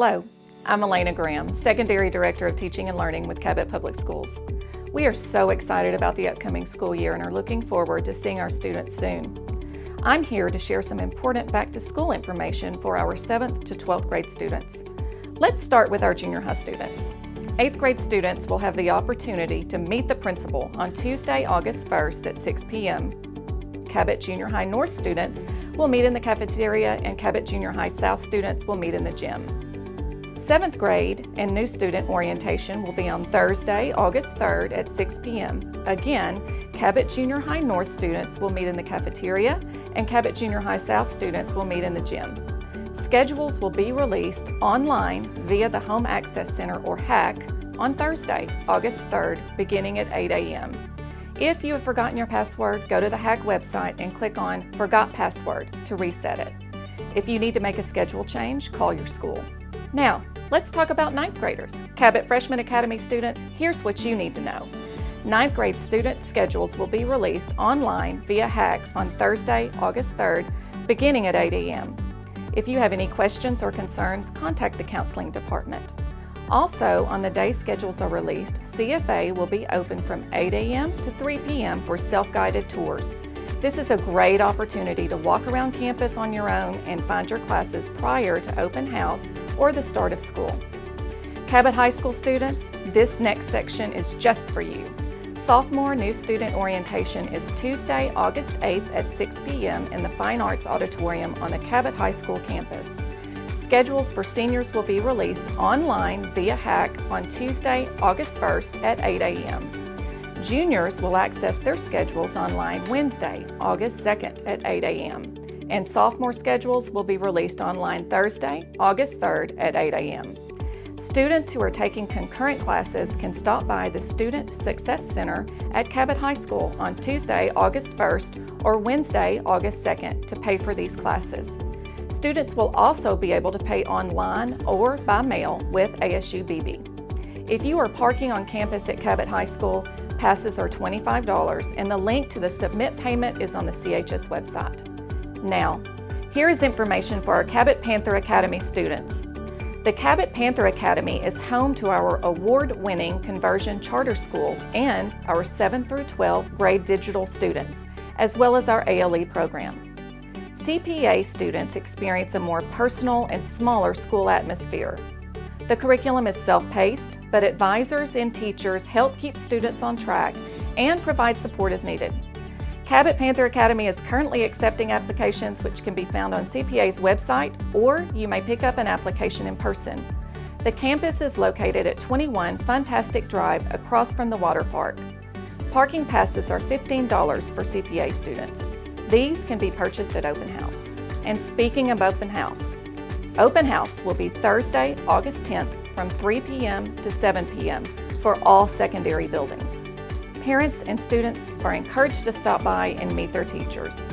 Hello, I'm Alana Graham, Secondary Director of Teaching and Learning with Cabot Public Schools. We are so excited about the upcoming school year and are looking forward to seeing our students soon. I'm here to share some important back-to-school information for our 7th to 12th grade students. Let's start with our junior high students. 8th grade students will have the opportunity to meet the principal on Tuesday, August 1st at 6 p.m. Cabot Junior High North students will meet in the cafeteria and Cabot Junior High South students will meet in the gym. 7th grade and new student orientation will be on Thursday, August 3rd at 6 p.m. Again, Cabot Junior High North students will meet in the cafeteria and Cabot Junior High South students will meet in the gym. Schedules will be released online via the Home Access Center or HAC on Thursday, August 3rd, beginning at 8 a.m. If you have forgotten your password, go to the HAC website and click on Forgot Password to reset it. If you need to make a schedule change, call your school. Now, let's talk about 9th graders. Cabot Freshman Academy students, here's what you need to know. 9th grade student schedules will be released online via HAC on Thursday, August 3rd, beginning at 8 a.m. If you have any questions or concerns, contact the counseling department. Also, on the day schedules are released, CFA will be open from 8 a.m. to 3 p.m. for self-guided tours. This is a great opportunity to walk around campus on your own and find your classes prior to open house or the start of school. Cabot High School students, this next section is just for you. Sophomore new student orientation is Tuesday, August 8th at 6 p.m. in the Fine Arts Auditorium on the Cabot High School campus. Schedules for seniors will be released online via HAC on Tuesday, August 1st at 8 a.m. Juniors will access their schedules online Wednesday, August 2nd at 8 a.m. And sophomore schedules will be released online Thursday, August 3rd at 8 a.m. Students who are taking concurrent classes can stop by the Student Success Center at Cabot High School on Tuesday, August 1st or Wednesday, August 2nd to pay for these classes. Students will also be able to pay online or by mail with ASU BB. If you are parking on campus at Cabot High School, passes are $25 and the link to the submit payment is on the CHS website. Now, here is information for our Cabot Panther Academy students. The Cabot Panther Academy is home to our award-winning conversion charter school and our 7th through 12th grade digital students, as well as our ALE program. CPA students experience a more personal and smaller school atmosphere. The curriculum is self-paced, but advisors and teachers help keep students on track and provide support as needed. Cabot Panther Academy is currently accepting applications which can be found on CPA's website, or you may pick up an application in person. The campus is located at 21 Funtastic Drive across from the water park. Parking passes are $15 for CPA students. These can be purchased at Open House. And speaking of Open House will be Thursday, August 10th from 3 p.m. to 7 p.m. for all secondary buildings. Parents and students are encouraged to stop by and meet their teachers.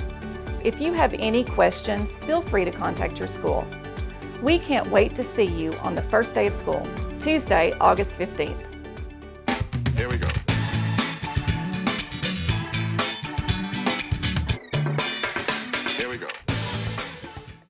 If you have any questions, feel free to contact your school. We can't wait to see you on the first day of school, Tuesday, August 15th.